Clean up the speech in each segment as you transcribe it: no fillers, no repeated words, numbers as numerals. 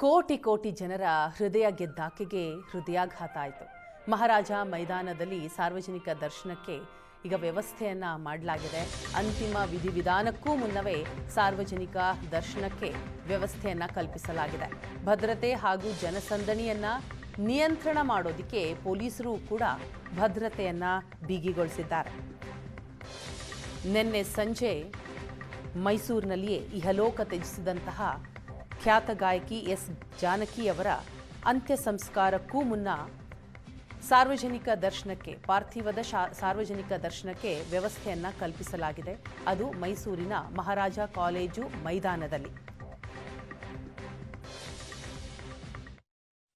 ಕೋಟಿ ಕೋಟಿ ಜನರ ಹೃದಯ ಗೆದ್ದಾಕೆಗೆ ಹೃದಯಾಘಾತ ಆಯಿತು. ಮಹಾರಾಜ ಮೈದಾನದಲ್ಲಿ ಸಾರ್ವಜನಿಕ ದರ್ಶನಕ್ಕೆ ಈಗ ವ್ಯವಸ್ಥೆಯನ್ನ ಮಾಡಲಾಗಿದೆ. ಅಂತಿಮ ವಿಧಿವಿಧಾನಕ್ಕೂ ಮುನ್ನವೇ ಸಾರ್ವಜನಿಕ ದರ್ಶನಕ್ಕೆ ವ್ಯವಸ್ಥೆಯನ್ನ ಕಲ್ಪಿಸಲಾಗಿದೆ. ಭದ್ರತೆ ಹಾಗೂ ಜನಸಂದಣಿಯನ್ನ ನಿಯಂತ್ರಣ ಮಾಡೋದಕ್ಕೆ ಪೊಲೀಸರು ಕೂಡ ಭದ್ರತೆಯನ್ನ ಬಿಗಿಗೊಳಿಸಿದ್ದಾರೆ. ನಿನ್ನೆ ಸಂಜೆ ಮೈಸೂರಿನಲ್ಲಿಯೇ ಇಹಲೋಕ ತ್ಯಜಿಸಿದಂತಹ ಖ್ಯಾತ ಗಾಯಕಿ ಎಸ್ ಜಾನಕಿ ಅವರ ಅಂತ್ಯ ಸಂಸ್ಕಾರಕ್ಕೂ ಮುನ್ನ ಸಾರ್ವಜನಿಕ ದರ್ಶನಕ್ಕೆ ಪಾರ್ಥಿವದ ಸಾರ್ವಜನಿಕ ದರ್ಶನಕ್ಕೆ ವ್ಯವಸ್ಥೆಯನ್ನ ಕಲ್ಪಿಸಲಾಗಿದೆ. ಅದು ಮೈಸೂರಿನ ಮಹಾರಾಜ ಕಾಲೇಜು ಮೈದಾನದಲ್ಲಿ.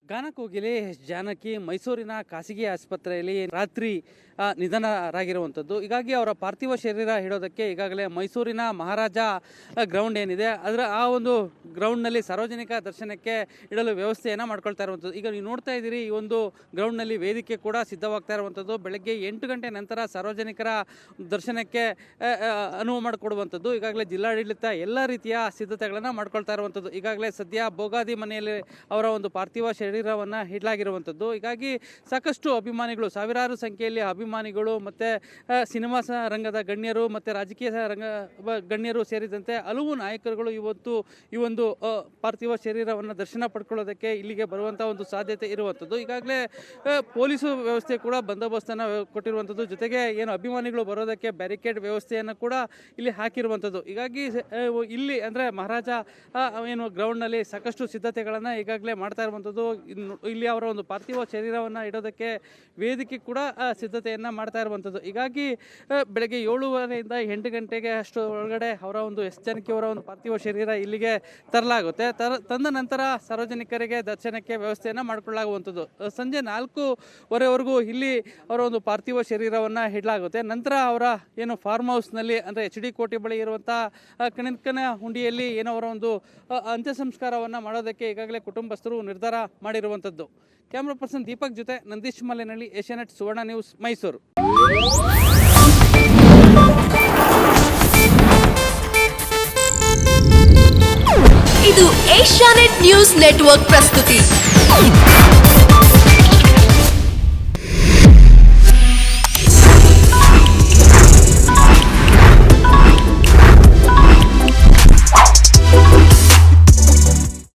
ಗಾನಕೋಗಿಲೆ ಜಾನಕಿ ಮೈಸೂರಿನ ಖಾಸಗಿ ಆಸ್ಪತ್ರೆಯಲ್ಲಿ ರಾತ್ರಿ ನಿಧನರಾಗಿರುವಂಥದ್ದು. ಹೀಗಾಗಿ ಅವರ ಪಾರ್ಥಿವ ಶರೀರ ಇಡೋದಕ್ಕೆ ಈಗಾಗಲೇ ಮೈಸೂರಿನ ಮಹಾರಾಜ ಗ್ರೌಂಡ್ ಏನಿದೆ ಅದರ ಆ ಒಂದು ಗ್ರೌಂಡ್ನಲ್ಲಿ ಸಾರ್ವಜನಿಕ ದರ್ಶನಕ್ಕೆ ಇಡಲು ವ್ಯವಸ್ಥೆಯನ್ನು ಮಾಡ್ಕೊಳ್ತಾ ಇರುವಂಥದ್ದು. ಈಗ ನೀವು ನೋಡ್ತಾ ಇದ್ದೀರಿ, ಈ ಒಂದು ಗ್ರೌಂಡ್ನಲ್ಲಿ ವೇದಿಕೆ ಕೂಡ ಸಿದ್ಧವಾಗ್ತಾ ಇರುವಂಥದ್ದು. ಬೆಳಗ್ಗೆ 8 ಗಂಟೆ ನಂತರ ಸಾರ್ವಜನಿಕರ ದರ್ಶನಕ್ಕೆ ಅನುವು ಮಾಡಿಕೊಡುವಂಥದ್ದು. ಈಗಾಗಲೇ ಜಿಲ್ಲಾಡಳಿತ ಎಲ್ಲ ರೀತಿಯ ಸಿದ್ಧತೆಗಳನ್ನು ಮಾಡ್ಕೊಳ್ತಾ ಇರುವಂಥದ್ದು. ಈಗಾಗಲೇ ಸದ್ಯ ಬೋಗಾದಿ ಮನೆಯಲ್ಲಿ ಅವರ ಒಂದು ಪಾರ್ಥಿವ ಶರೀರವನ್ನು ಇಡಲಾಗಿರುವಂಥದ್ದು. ಹೀಗಾಗಿ ಸಾಕಷ್ಟು ಅಭಿಮಾನಿಗಳು, ಸಾವಿರಾರು ಸಂಖ್ಯೆಯಲ್ಲಿ ಅಭಿಮಾನಿಗಳು ಮತ್ತು ಸಿನಿಮಾ ರಂಗದ ಗಣ್ಯರು ಮತ್ತು ರಾಜಕೀಯ ಗಣ್ಯರು ಸೇರಿದಂತೆ ಹಲವು ನಾಯಕರುಗಳು ಈ ಒಂದು ಪಾರ್ಥಿವ ಶರೀರವನ್ನು ದರ್ಶನ ಪಡ್ಕೊಳ್ಳೋದಕ್ಕೆ ಇಲ್ಲಿಗೆ ಬರುವಂಥ ಒಂದು ಸಾಧ್ಯತೆ ಇರುವಂಥದ್ದು. ಈಗಾಗಲೇ ಪೊಲೀಸು ವ್ಯವಸ್ಥೆ ಕೂಡ ಬಂದೋಬಸ್ತನ್ನು ಕೊಟ್ಟಿರುವಂಥದ್ದು. ಜೊತೆಗೆ ಏನು ಅಭಿಮಾನಿಗಳು ಬರೋದಕ್ಕೆ ಬ್ಯಾರಿಕೇಡ್ ವ್ಯವಸ್ಥೆಯನ್ನು ಕೂಡ ಇಲ್ಲಿ ಹಾಕಿರುವಂಥದ್ದು. ಹೀಗಾಗಿ ಇಲ್ಲಿ ಅಂದರೆ ಮಹಾರಾಜ ಏನು ಗ್ರೌಂಡ್ನಲ್ಲಿ ಸಾಕಷ್ಟು ಸಿದ್ಧತೆಗಳನ್ನು ಈಗಾಗಲೇ ಮಾಡ್ತಾ ಇರುವಂಥದ್ದು. ಇಲ್ಲಿ ಅವರ ಒಂದು ಪಾರ್ಥಿವ ಶರೀರವನ್ನು ಇಡೋದಕ್ಕೆ ವೇದಿಕೆ ಕೂಡ ಸಿದ್ಧತೆಯನ್ನು ಮಾಡ್ತಾ ಇರುವಂಥದ್ದು. ಹೀಗಾಗಿ ಬೆಳಗ್ಗೆ 7:30ಯಿಂದ 8 ಗಂಟೆಗೆ ಅಷ್ಟು ಒಳಗಡೆ ಅವರ ಒಂದು ಎಸ್ ಜಾನಕಿ ಅವರ ಒಂದು ಪಾರ್ಥಿವ ಶರೀರ ಇಲ್ಲಿಗೆ ತರಲಾಗುತ್ತೆ. ತಂದ ನಂತರ ಸಾರ್ವಜನಿಕರಿಗೆ ದರ್ಶನಕ್ಕೆ ವ್ಯವಸ್ಥೆಯನ್ನು ಮಾಡಿಕೊಳ್ಳಲಾಗುವಂಥದ್ದು. ಸಂಜೆ 4:15ವರೆಗೂ ಇಲ್ಲಿ ಅವರ ಒಂದು ಪಾರ್ಥಿವ ಶರೀರವನ್ನು ಇಡಲಾಗುತ್ತೆ. ನಂತರ ಅವರ ಏನು ಫಾರ್ಮ್ ಹೌಸ್ನಲ್ಲಿ ಅಂದರೆ HD ಕೋಟೆ ಬಳಿ ಇರುವಂಥ ಕಣಕನ ಹುಂಡಿಯಲ್ಲಿ ಏನೋ ಅವರ ಒಂದು ಅಂತ್ಯ ಸಂಸ್ಕಾರವನ್ನು ಮಾಡೋದಕ್ಕೆ ಈಗಾಗಲೇ ಕುಟುಂಬಸ್ಥರು ನಿರ್ಧಾರ ಮಾಡಿರುವಂಥದ್ದು. ಕ್ಯಾಮ್ರಾ ಪರ್ಸನ್ ದೀಪಕ್ ಜೊತೆ ನಂದೀಶ್ ಮಲೆನಹಳ್ಳಿ, ಏಷ್ಯಾನೆಟ್ ಸುವರ್ಣ ನ್ಯೂಸ್, ಮೈಸೂರು. ಇದು ಏಷ್ಯಾನೆಟ್ ನ್ಯೂಸ್ ನೆಟ್ವರ್ಕ್ ಪ್ರಸ್ತುತಿ.